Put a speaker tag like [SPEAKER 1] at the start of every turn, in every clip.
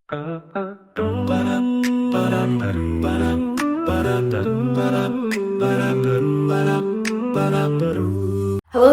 [SPEAKER 1] Hello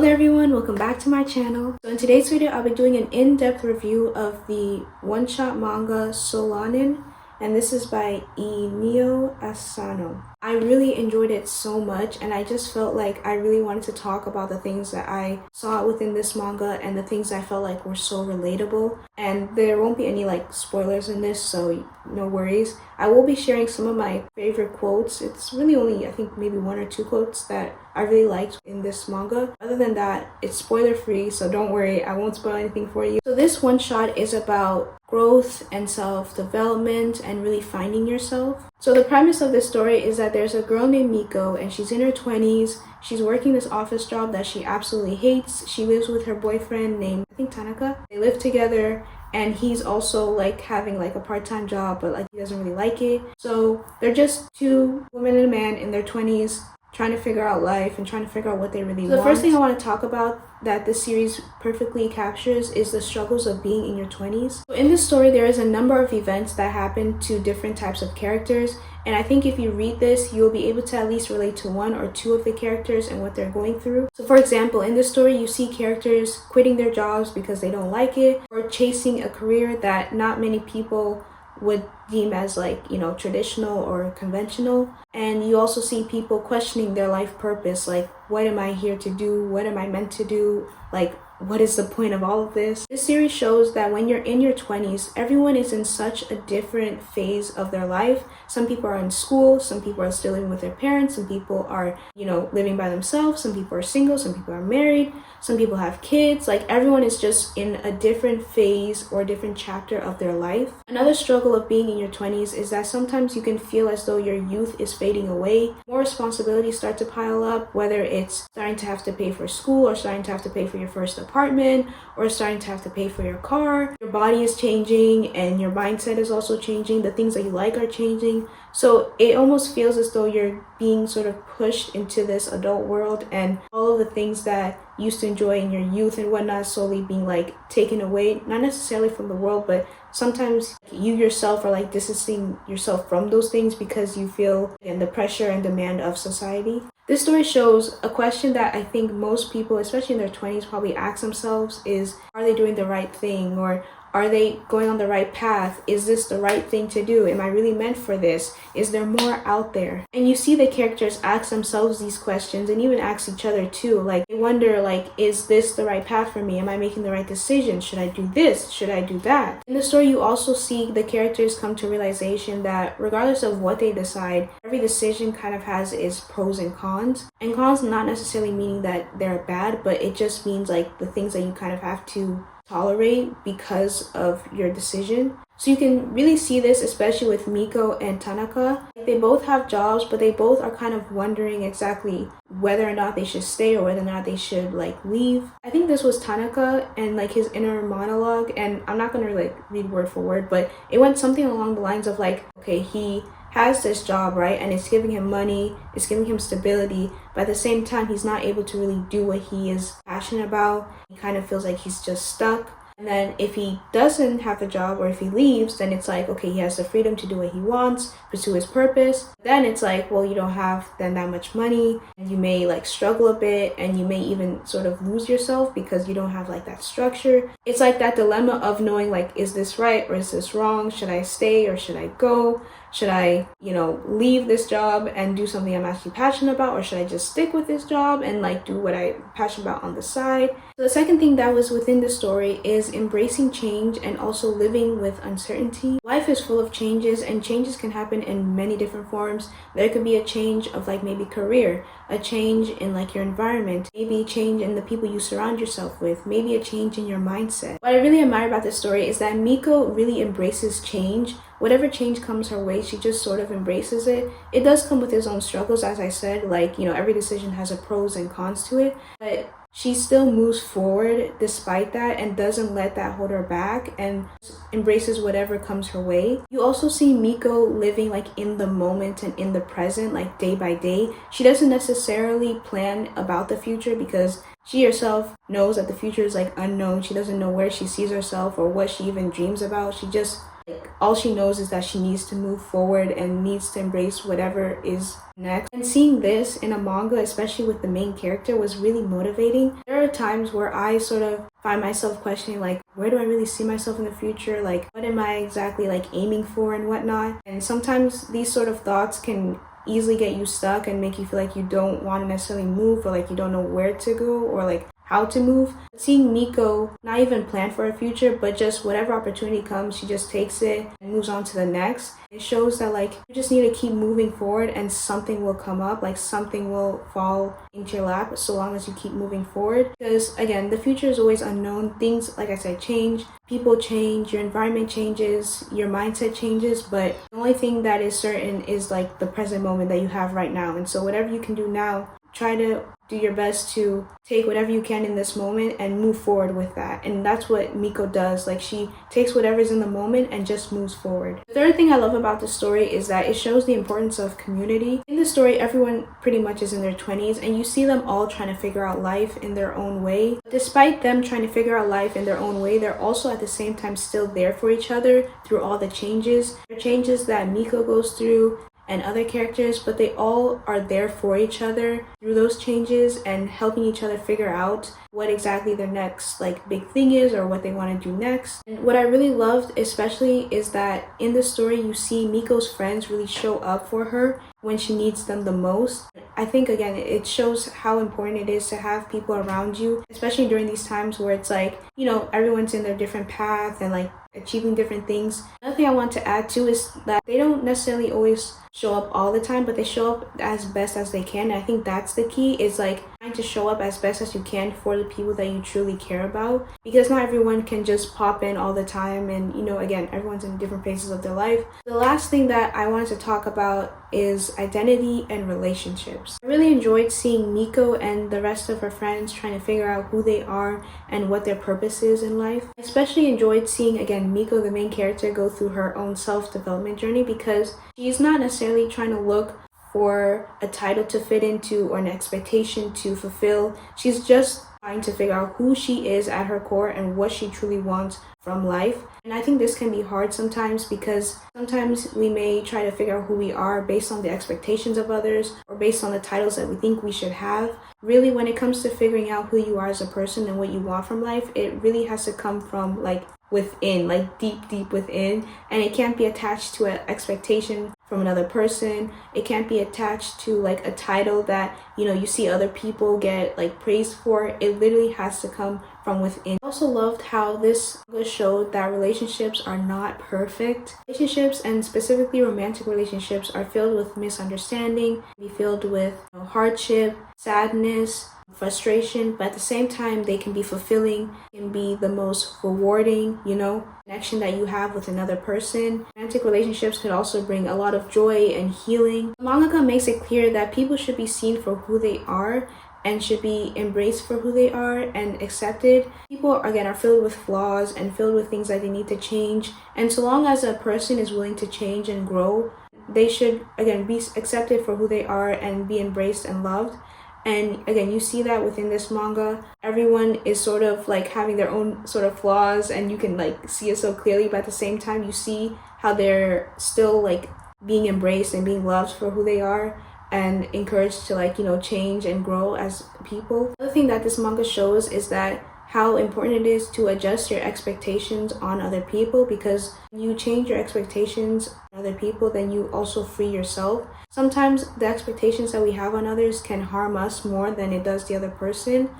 [SPEAKER 1] there everyone, welcome back to my channel. So in today's video, I'll be doing an in-depth review of the one-shot manga Solanin, and this is by Inio Asano. I really enjoyed it so much, and I just felt like I really wanted to talk about the things that I saw within this manga and the things I felt like were so relatable. And there won't be any like spoilers in this, so no worries. I will be sharing some of my favorite quotes. It's really only, I think, maybe one or two quotes that I really liked in this manga. Other than that, it's spoiler free, so don't worry, I won't spoil anything for you. So this one shot is about growth and self-development and really finding yourself. So the premise of this story is that there's a girl named Miko, and she's in her 20s. She's working this office job that she absolutely hates. She lives with her boyfriend named, I think, Tanaka. They live together, and he's also like having like a part-time job, but like he doesn't really like it. So they're just two women and a man in their 20s trying to figure out life and trying to figure out what they really want. The first thing I want to talk about that this series perfectly captures is the struggles of being in your 20s. So in this story, there is a number of events that happen to different types of characters, and I think if you read this, you'll be able to at least relate to one or two of the characters and what they're going through. So for example, in this story, you see characters quitting their jobs because they don't like it, or chasing a career that not many people would deem as like, you know, traditional or conventional. And you also see people questioning their life purpose, like, what am I here to do? What am I meant to do? Like, what is the point of all of this? This series shows that when you're in your 20s, everyone is in such a different phase of their life. Some people are in school, some people are still living with their parents, some people are, you know, living by themselves, some people are single, some people are married, some people have kids. Like, everyone is just in a different phase or a different chapter of their life. Another struggle of being in your 20s is that sometimes you can feel as though your youth is fading away. More responsibilities start to pile up, whether it's starting to have to pay for school, or starting to have to pay for your first apartment, or starting to have to pay for your car. Your body is changing and your mindset is also changing. The things that you like are changing. So it almost feels as though you're being sort of pushed into this adult world, and all of the things that you used to enjoy in your youth and whatnot slowly being like taken away, not necessarily from the world, but sometimes you yourself are like distancing yourself from those things because you feel, again, the pressure and demand of society. This story shows a question that I think most people, especially in their 20s, probably ask themselves is, are they doing the right thing? Or are they going on the right path? Is this the right thing to do? Am I really meant for this? Is there more out there? And you see the characters ask themselves these questions and even ask each other too. Like, they wonder, like, is this the right path for me? Am I making the right decision? Should I do this? Should I do that? In the story, you also see the characters come to realization that regardless of what they decide, every decision kind of has its pros and cons. And cons not necessarily meaning that they're bad, but it just means like the things that you kind of have to tolerate because of your decision. So you can really see this especially with Miko and Tanaka. They both have jobs, but they both are kind of wondering exactly whether or not they should stay or whether or not they should like leave. I think this was Tanaka and like his inner monologue, and I'm not gonna like read word for word, but it went something along the lines of like, okay, he has this job, right, and it's giving him money, it's giving him stability, but at the same time he's not able to really do what he is passionate about. He kind of feels like he's just stuck. And then if he doesn't have a job, or if he leaves, then it's like, okay, he has the freedom to do what he wants, pursue his purpose. Then it's like, well, you don't have then that much money, and you may like struggle a bit, and you may even sort of lose yourself because you don't have like that structure. It's like that dilemma of knowing like, is this right or is this wrong? Should I stay or should I go? Should I, you know, leave this job and do something I'm actually passionate about, or should I just stick with this job and like do what I'm passionate about on the side? So the second thing that was within the story is embracing change and also living with uncertainty. Life is full of changes, and changes can happen in many different forms. There could be a change of like maybe career, a change in like your environment, maybe a change in the people you surround yourself with, maybe a change in your mindset. What I really admire about this story is that Miko really embraces change. Whatever change comes her way, she just sort of embraces it. It does come with its own struggles, as I said, like, you know, every decision has a pros and cons to it, but she still moves forward despite that and doesn't let that hold her back and embraces whatever comes her way. You also see Miko living like in the moment and in the present, like day by day. She doesn't necessarily plan about the future because she herself knows that the future is like unknown. She doesn't know where she sees herself or what she even dreams about. She just Like, all she knows is that she needs to move forward and needs to embrace whatever is next. And seeing this in a manga, especially with the main character, was really motivating. There are times where I sort of find myself questioning, like, where do I really see myself in the future? Like, what am I exactly like aiming for and whatnot? And sometimes these sort of thoughts can easily get you stuck and make you feel like you don't want to necessarily move, or like you don't know where to go or like how to move. Seeing Miko not even plan for a future, but just whatever opportunity comes, she just takes it and moves on to the next. It shows that like you just need to keep moving forward and something will come up, like something will fall into your lap so long as you keep moving forward. Because again, the future is always unknown. Things, like I said, change, people change, your environment changes, your mindset changes, but the only thing that is certain is like the present moment that you have right now. And so whatever you can do now, try to do your best to take whatever you can in this moment and move forward with that. And that's what Miko does. Like, she takes whatever's in the moment and just moves forward. The third thing I love about the story is that it shows the importance of community. In the story, everyone pretty much is in their 20s, and you see them all trying to figure out life in their own way. Despite them trying to figure out life in their own way, they're also at the same time still there for each other through all the changes. The changes that Miko goes through and other characters, but they all are there for each other through those changes and helping each other figure out what exactly their next like big thing is or what they want to do next. And what I really loved especially is that in the story you see Miko's friends really show up for her when she needs them the most. I think again it shows how important it is to have people around you, especially during these times where it's like, you know, everyone's in their different path and like achieving different things. Another thing I want to add too is that they don't necessarily always show up all the time, but they show up as best as they can. And I think that's the key, is like trying to show up as best as you can for the people that you truly care about, because not everyone can just pop in all the time, and you know, again, everyone's in different phases of their life. The last thing that I wanted to talk about is identity and relationships. I really enjoyed seeing Miko and the rest of her friends trying to figure out who they are and what their purpose is in life. I especially enjoyed seeing again Miko, the main character, go through her own self-development journey, because she's not necessarily trying to look for a title to fit into or an expectation to fulfill. She's just trying to figure out who she is at her core and what she truly wants from life. And I think this can be hard sometimes, because sometimes we may try to figure out who we are based on the expectations of others or based on the titles that we think we should have. Really, when it comes to figuring out who you are as a person and what you want from life, it really has to come from like within, like deep within, and it can't be attached to an expectation from another person. It can't be attached to like a title that, you know, you see other people get like praised for. It literally has to come from within. I also loved how this showed that relationships are not perfect. Relationships, and specifically romantic relationships, are filled with misunderstanding, be filled with hardship, sadness, frustration, but at the same time they can be fulfilling, can be the most rewarding, you know, connection that you have with another person. Romantic relationships could also bring a lot of joy and healing. The mangaka makes it clear that people should be seen for who they are and should be embraced for who they are and accepted. People, again, are filled with flaws and filled with things that they need to change, and so long as a person is willing to change and grow, they should, again, be accepted for who they are and be embraced and loved. And again, you see that within this manga. Everyone is sort of like having their own sort of flaws, and you can like see it so clearly, but at the same time you see how they're still like being embraced and being loved for who they are and encouraged to like, you know, change and grow as people. Another thing that this manga shows is that how important it is to adjust your expectations on other people, because when you change your expectations on other people, then you also free yourself. Sometimes the expectations that we have on others can harm us more than it does the other person,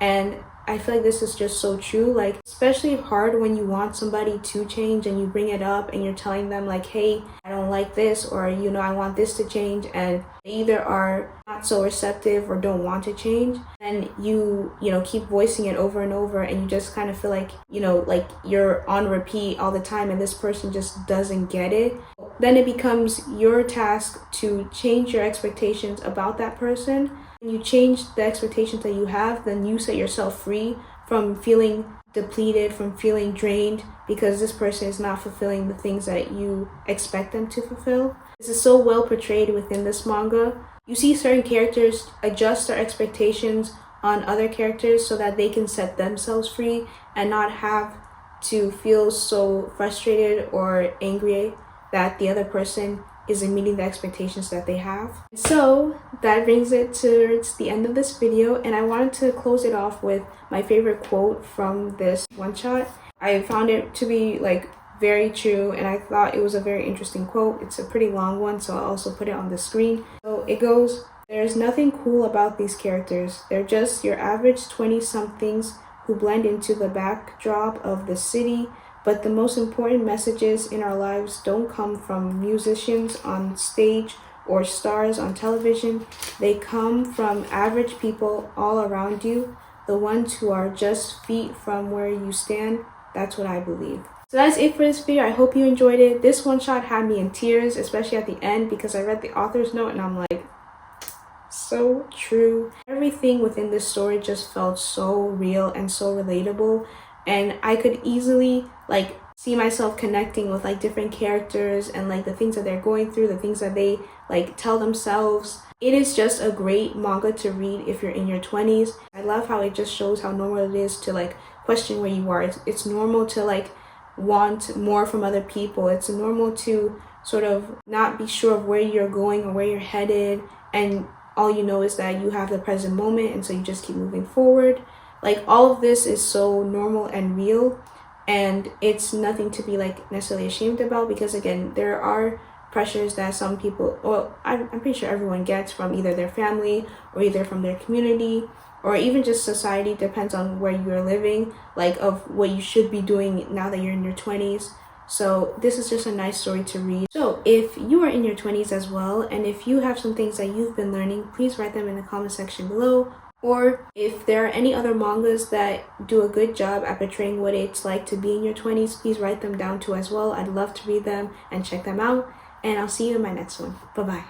[SPEAKER 1] and I feel like this is just so true. Like, especially hard when you want somebody to change and you bring it up and you're telling them like, hey, I don't like this, or, you know, I want this to change, and they either are not so receptive or don't want to change, and you know, keep voicing it over and over, and you just kind of feel like, you know, like you're on repeat all the time and this person just doesn't get it. Then it becomes your task to change your expectations about that person. When you change the expectations that you have, then you set yourself free from feeling depleted, from feeling drained, because this person is not fulfilling the things that you expect them to fulfill. This is so well portrayed within this manga. You see certain characters adjust their expectations on other characters so that they can set themselves free and not have to feel so frustrated or angry that the other person isn't meeting the expectations that they have. So that brings it towards the end of this video, and I wanted to close it off with my favorite quote from this one shot. I found it to be like very true, and I thought it was a very interesting quote. It's a pretty long one, so I'll also put it on the screen. So it goes, "There's nothing cool about these characters. They're just your average 20-somethings who blend into the backdrop of the city, but the most important messages in our lives don't come from musicians on stage or stars on television. They come from average people all around you, the ones who are just feet from where you stand. That's what I believe." So that's it for this video. I hope you enjoyed it. This one shot had me in tears, especially at the end, because I read the author's note and I'm like, so true. Everything within this story just felt so real and so relatable, and I could easily like see myself connecting with like different characters and like the things that they're going through, the things that they like tell themselves. It is just a great manga to read if you're in your 20s. I love how it just shows how normal it is to like question where you are. It's normal to like want more from other people. It's normal to sort of not be sure of where you're going or where you're headed, and all you know is that you have the present moment, and so you just keep moving forward. Like, all of this is so normal and real, and it's nothing to be like necessarily ashamed about, because again, there are pressures that some people, well, I'm pretty sure everyone gets from either their family or either from their community or even just society, depends on where you're living, like of what you should be doing now that you're in your 20s. So this is just a nice story to read. So if you are in your 20s as well, and if you have some things that you've been learning, please write them in the comment section below. Or if there are any other mangas that do a good job at portraying what it's like to be in your 20s, please write them down too as well. I'd love to read them and check them out. And I'll see you in my next one. Bye-bye.